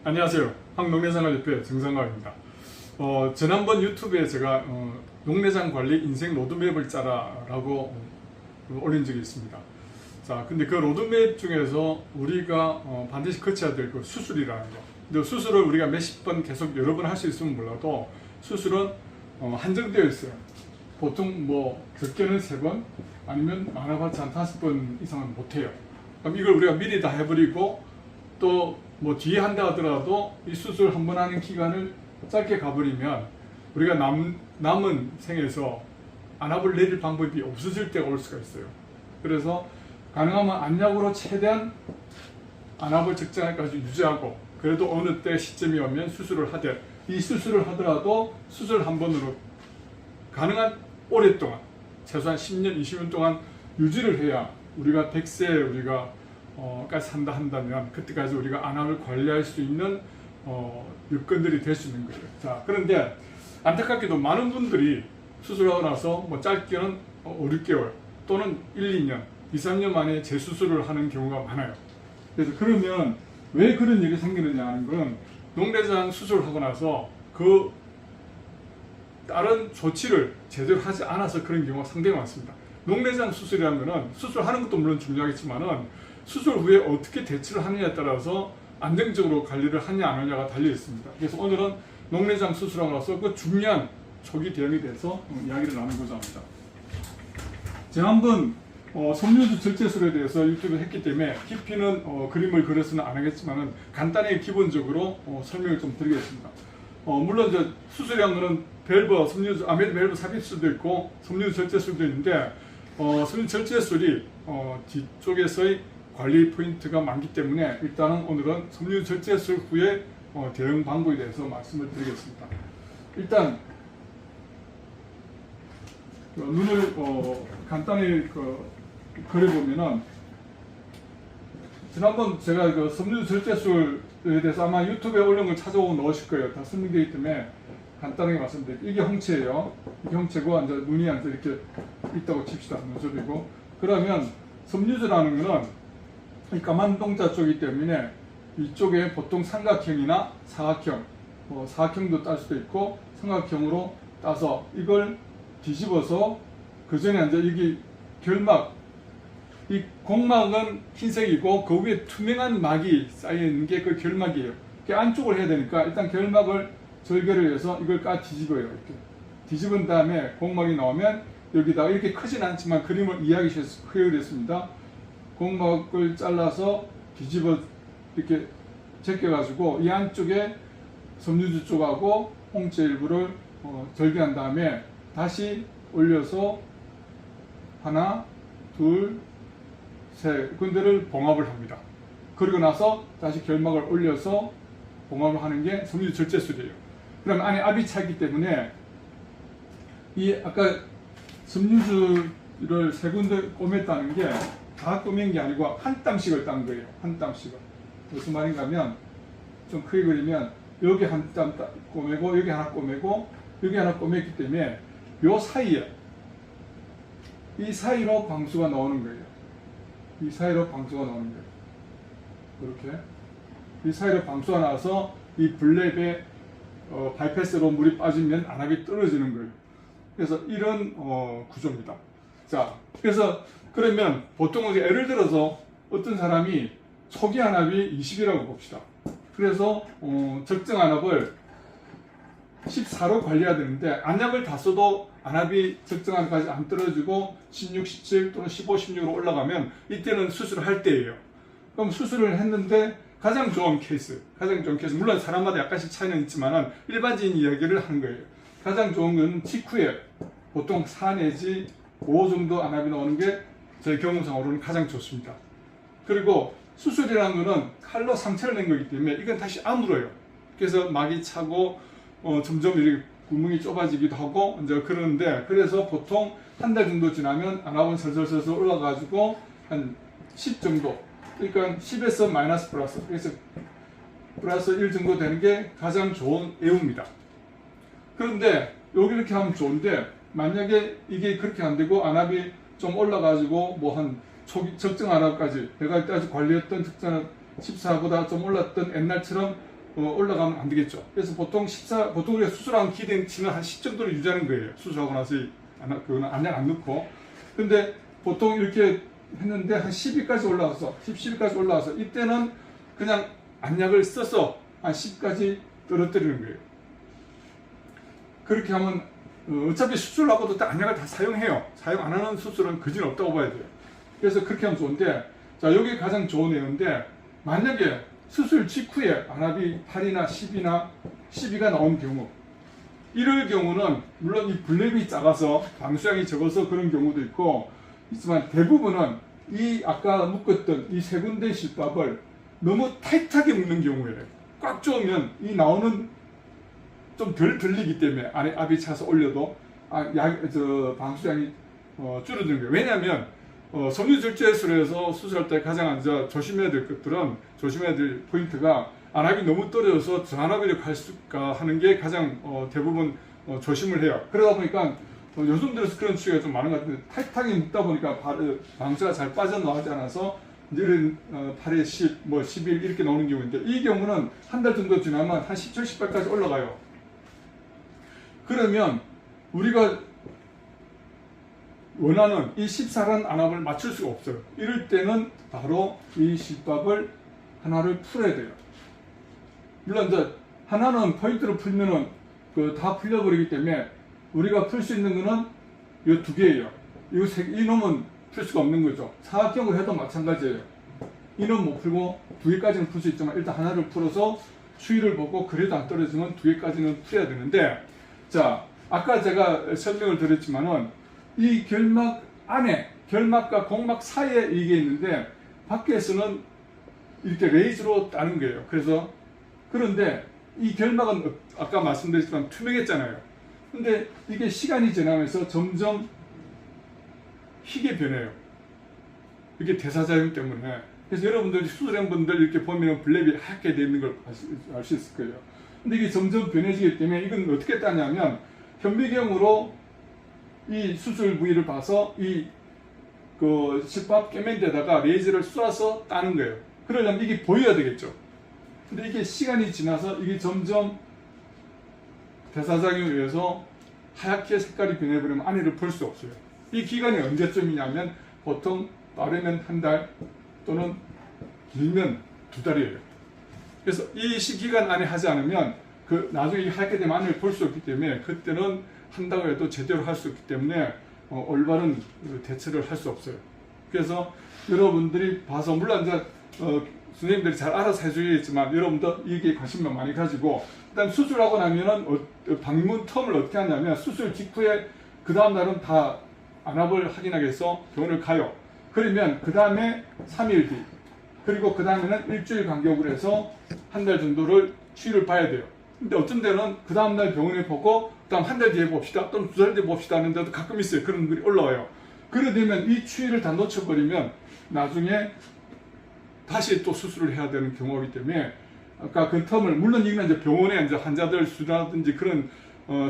안녕하세요. 한국농내생활협회 정상가입니다. 지난번 유튜브에 제가 농내장 관리 인생 로드맵을 짜라라고 올린 적이 있습니다. 자, 근데 그 로드맵 중에서 우리가 반드시 거쳐야 될 그 수술이라는 거. 근데 수술을 우리가 몇십 번 계속 여러 번 할 수 있으면 몰라도 수술은 한정되어 있어요. 보통 뭐 적게는 3번 아니면 많아봤자 한 5번 이상은 못해요. 그럼 이걸 우리가 미리 다 해버리고 또 뭐 뒤에 한다 하더라도 이 수술 한 번 하는 기간을 짧게 가버리면 우리가 남은 생에서 안압을 내릴 방법이 없어질 때가 올 수가 있어요. 그래서 가능하면 안약으로 최대한 안압을 적정하게까지 유지하고 그래도 어느 때 시점이 오면 수술을 하되 이 수술을 하더라도 수술 한 번으로 가능한 오랫동안 최소한 10년, 20년 동안 유지를 해야 우리가 100세 우리가 까지 산다 한다면 그때까지 우리가 안압을 관리할 수 있는 여건들이 될 수 있는 거예요. 자, 그런데 안타깝게도 많은 분들이 수술하고 나서 뭐 짧게는 5, 6개월 또는 1, 2년, 2, 3년 만에 재수술을 하는 경우가 많아요. 그래서 그러면 왜 그런 일이 생기느냐 하는 건 농내장 수술을 하고 나서 그 다른 조치를 제대로 하지 않아서 그런 경우가 상당히 많습니다. 농내장 수술이라는 것은 수술하는 것도 물론 중요하겠지만은 수술 후에 어떻게 대처를 하느냐에 따라서 안정적으로 관리를 하냐 안 하냐가 달려 있습니다. 그래서 오늘은 농내장 수술하고 나서 그 중요한 초기 대응에 대해서 이야기를 나누고자 합니다. 제가 한번 섬유주 절제술에 대해서 유튜브에 했기 때문에 깊이는 그림을 그려서는 안 하겠지만은 간단히 기본적으로 설명을 좀 드리겠습니다. 물론 이제 수술이란 거는 밸브, 섬유주, 아메드 밸브 삽입술도 있고 섬유주 절제술도 있는데 섬유주 절제술이 뒤쪽에서의 관리 포인트가 많기 때문에 일단은 오늘은 섬유주 절제술 후에 대응 방법에 대해서 말씀을 드리겠습니다. 일단 눈을 간단히 그려보면은 지난번 제가 그 섬유주 절제술에 대해서 아마 유튜브에 올린 걸 찾아보고 넣으실 거예요. 다 설명되어 있기 때문에 간단하게 말씀드릴게요. 이게 홍채예요. 이게 홍채고 이제 눈이 이렇게 있다고 칩시다. 눈썹이고. 그러면 섬유주라는 거는 이 까만 동자 쪽이기 때문에 이쪽에 보통 삼각형이나 사각형, 사각형도 딸 수도 있고 삼각형으로 따서 이걸 뒤집어서 그 전에 이제 여기 결막, 이 공막은 흰색이고 그 위에 투명한 막이 쌓여 있는 게 그 결막이에요. 그 안쪽을 해야 되니까 일단 결막을 절개를 해서 이걸 뒤집어요. 이렇게 뒤집은 다음에 공막이 나오면 여기다가 이렇게 크진 않지만 그림을 이해하기 위해서 그려드렸습니다. 공막을 잘라서 뒤집어 이렇게 제껴가지고 이 안쪽에 섬유주 쪽하고 홍채 일부를 절개한 다음에 다시 올려서 하나, 둘, 셋 군데를 봉합을 합니다. 그리고 나서 다시 결막을 올려서 봉합을 하는 게 섬유주 절제술이에요. 그럼 안에 압이 차있기 때문에 이 아까 섬유주를 3군데 꼬맸다는 게 다 꼬맨 게 아니고 한 땀씩을 딴 거예요. 한 땀씩을. 무슨 말인가 하면 좀 크게 그리면 여기 한 땀 꼬매고 여기 하나 꼬매고 여기 하나 꼬맸기 때문에 요 사이에 이 사이로 방수가 나오는 거예요. 이 사이로 방수가 나오는 거예요. 이렇게 이 사이로 방수가 나와서 이 블랩에 바이패스로 물이 빠지면 안압이 떨어지는 거예요. 그래서 이런 구조입니다. 자, 그래서 그러면 보통 예를 들어서 어떤 사람이 초기 안압이 20이라고 봅시다. 그래서 적정 안압을 14로 관리해야 되는데 안약을 다 써도 안압이 적정 안압까지 안 떨어지고 16, 17 또는 15, 16으로 올라가면 이때는 수술을 할 때예요. 그럼 수술을 했는데 가장 좋은 케이스 물론 사람마다 약간씩 차이는 있지만 일반적인 이야기를 하는 거예요. 가장 좋은 건 직후에 보통 4 내지 5 정도 안압이 나오는 게 제 경험상으로는 가장 좋습니다. 그리고 수술이라는 거는 칼로 상처를 낸 거기 때문에 이건 다시 아물어요. 그래서 막이 차고 점점 이렇게 구멍이 좁아지기도 하고 이제 그러는데 그래서 보통 한 달 정도 지나면 안압은 설설설설 올라가지고 한 10 정도 그러니까 10에서 마이너스 플러스 그래서 플러스 1 정도 되는 게 가장 좋은 애우입니다. 그런데 여기 이렇게 하면 좋은데 만약에 이게 그렇게 안 되고 안압이 좀 올라가지고 뭐 한 적정 안압까지 내가 이때까지 관리했던 적정 14보다 좀 올랐던 옛날처럼 올라가면 안 되겠죠. 그래서 보통 보통 우리가 수술한 기대치는 한 10 정도를 유지하는 거예요. 수술하고 나서 그거는 안약 안 넣고. 근데 보통 이렇게 했는데 한 10일까지 올라와서 10까지 올라와서 이때는 그냥 안약을 써서 한 10까지 떨어뜨리는 거예요. 그렇게 하면 어차피 수술하고도 안약을 다 사용해요. 사용 안 하는 수술은 그지는 없다고 봐야 돼요. 그래서 그렇게 하면 좋은데, 자, 여기 가장 좋은 내용인데, 만약에 수술 직후에 안압이 8이나 10이나 12가 나온 경우, 이럴 경우는 물론 이 블랩이 작아서 방수량이 적어서 그런 경우도 있고 있지만, 대부분은 이 아까 묶었던 이 세 군데 실밥을 너무 타이트하게 묶는 경우에 꽉 조으면 이 나오는 좀 덜 들리기 때문에 안에 압이 차서 올려도 방수량이 줄어드는 거예요. 왜냐하면 섬유절제술에서 수술할 때 가장 조심해야 될 것들은, 조심해야 될 포인트가 안압이 너무 떨어져서 저안압이력 할수가 하는 게 가장 대부분 조심을 해요. 그러다 보니까 요즘 들어서 그런 추이가 좀 많은 것 같은데, 타이트하게 묶다 보니까 방수가 잘 빠져나가지 않아서 이런 8에 10, 11 이렇게 나오는 경우인데, 이 경우는 한 달 정도 지나면 한 17, 18까지 올라가요. 그러면 우리가 원하는 이 14란 안압을 맞출 수가 없어요. 이럴 때는 바로 이 실밥을 하나를 풀어야 돼요. 물론 이제 하나는 포인트로 풀면은 다 풀려버리기 때문에 우리가 풀 수 있는 거는 이 두 개예요. 이놈은 풀 수가 없는 거죠. 사각형을 해도 마찬가지예요. 이놈 못 풀고 두 개까지는 풀 수 있지만 일단 하나를 풀어서 추이를 보고 그래도 안 떨어지면 두 개까지는 풀어야 되는데, 자, 아까 제가 설명을 드렸지만은 이 결막 안에, 결막과 공막 사이에 이게 있는데 밖에서는 이렇게 레이저로 따는 거예요. 그런데 이 결막은 아까 말씀드렸지만 투명했잖아요. 근데 이게 시간이 지나면서 점점 희게 변해요. 이게 대사작용 때문에. 그래서 여러분들 수술한 분들 이렇게 보면 블랩이 하얗게 되어 있는 걸 알 수 있을 거예요. 근데 이게 점점 변해지기 때문에 이건 어떻게 따냐면, 현미경으로 이 수술 부위를 봐서 실밥 깨맨 데다가 레이저를 쏴서 따는 거예요. 그러려면 이게 보여야 되겠죠. 근데 이게 시간이 지나서 이게 점점 대사작용에 의해서 하얗게 색깔이 변해버리면 안에를 볼 수 없어요. 이 기간이 언제쯤이냐면 보통 빠르면 한 달 또는 길면 2달이에요. 그래서 이 시기간 안에 하지 않으면 나중에 하얗게 되면 안을 볼 수 없기 때문에 그때는 한다고 해도 제대로 할 수 없기 때문에 올바른 대처를 할 수 없어요. 그래서 여러분들이 봐서, 물론 이제 선생님들이 잘 알아서 해주겠지만 여러분도 이게 관심만 많이 가지고, 일단 수술하고 나면은 방문 텀을 어떻게 하냐면, 수술 직후에 그 다음 날은 다 안압을 확인하기 위해서 병원을 가요. 그러면 그 다음에 3일 뒤, 그리고 그 다음에는 일주일 간격으로 해서 한 달 정도를 추이를 봐야 돼요. 근데 어떤 데는 그 다음날 병원에 보고 그다음 한 달 뒤에 봅시다 또는 2달 뒤에 봅시다 하는 데도 가끔 있어요. 그런 글이 올라와요. 그래 되면 이 추이를 다 놓쳐버리면 나중에 다시 또 수술을 해야 되는 경우이기 때문에, 아까 그 텀을, 물론 이건 이제 병원에 이제 환자들 수라든지 그런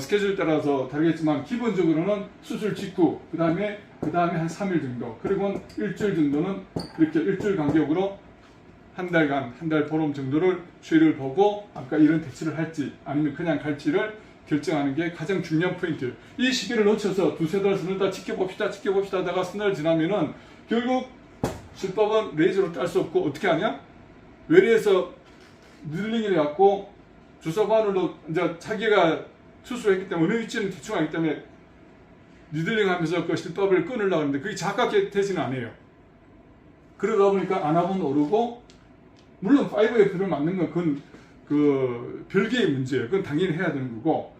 스케줄 따라서 다르겠지만, 기본적으로는 수술 직후, 그 다음에 한 3일 정도, 그리고 일주일 정도는 이렇게 일주일 간격으로 한 달간, 한 달 보름 정도를 추이를 보고 아까 이런 대처를 할지 아니면 그냥 갈지를 결정하는 게 가장 중요한 포인트예요. 이 시기를 놓쳐서 두세 달, 서너 달 지켜봅시다 하다가 서너 달 지나면은 결국 실밥은 레이저로 딸 수 없고 어떻게 하냐? 외래에서 니들링을 해갖고 주사바늘로 이제 자기가 수술했기 때문에 어느 위치는 대충 하기 때문에 니들링 하면서 그 실밥을 끊으려고 하는데 그게 작게 되지는 않아요. 그러다 보니까 안압은 오르고, 물론 5F를 맞는 건 그건 별개의 문제예요. 그건 당연히 해야 되는 거고.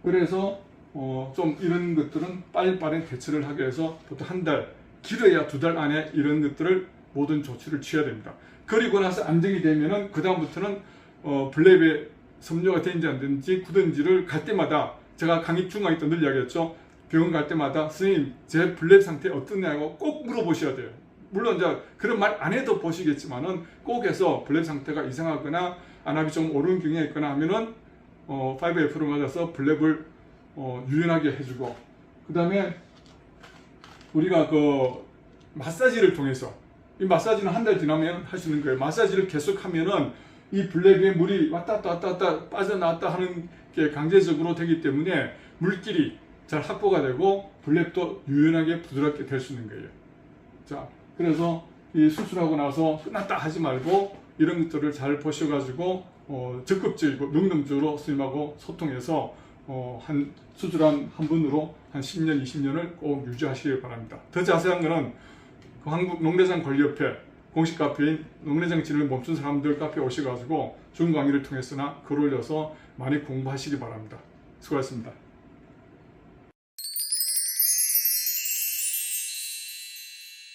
그래서 좀 이런 것들은 빨리빨리 대처를 하기 위해서 보통 한 달, 길어야 2달 안에 이런 것들을 모든 조치를 취해야 됩니다. 그리고 나서 안정이 되면은 그 다음부터는 블랩에 섬유가 되는지 안 되는지 굳은지를 갈 때마다, 제가 강의 중간에 늘 이야기했죠. 병원 갈 때마다 선생님 제 블랩 상태 어떠냐고 꼭 물어보셔야 돼요. 물론 이제 그런 말 안 해도 보시겠지만은 꼭 해서 블랩 상태가 이상하거나 안압이 좀 오르는 경향이 있거나 하면은 5F로 맞아서 블랩을 유연하게 해주고, 그 다음에 우리가 마사지를 통해서, 이 마사지는 한 달 지나면 할 수 있는 거예요. 마사지를 계속하면은 이 블레비에 물이 왔다 갔다 빠져나왔다 하는 게 강제적으로 되기 때문에 물길이 잘 확보가 되고 블랩도 유연하게 부드럽게 될 수 있는 거예요. 자, 그래서 이 수술하고 나서 끝났다 하지 말고 이런 것들을 잘 보셔가지고 적극적이고 능동적으로 선생님하고 소통해서 수술한 한 분으로 한 10년, 20년을 꼭 유지하시길 바랍니다. 더 자세한 거는 그 한국 농내장관리협회 공식 카페인 농내장 진료를 멈춘 사람들 카페에 오셔가지고 줌 강의를 통해서나 글 올려서 많이 공부하시기 바랍니다. 수고하셨습니다.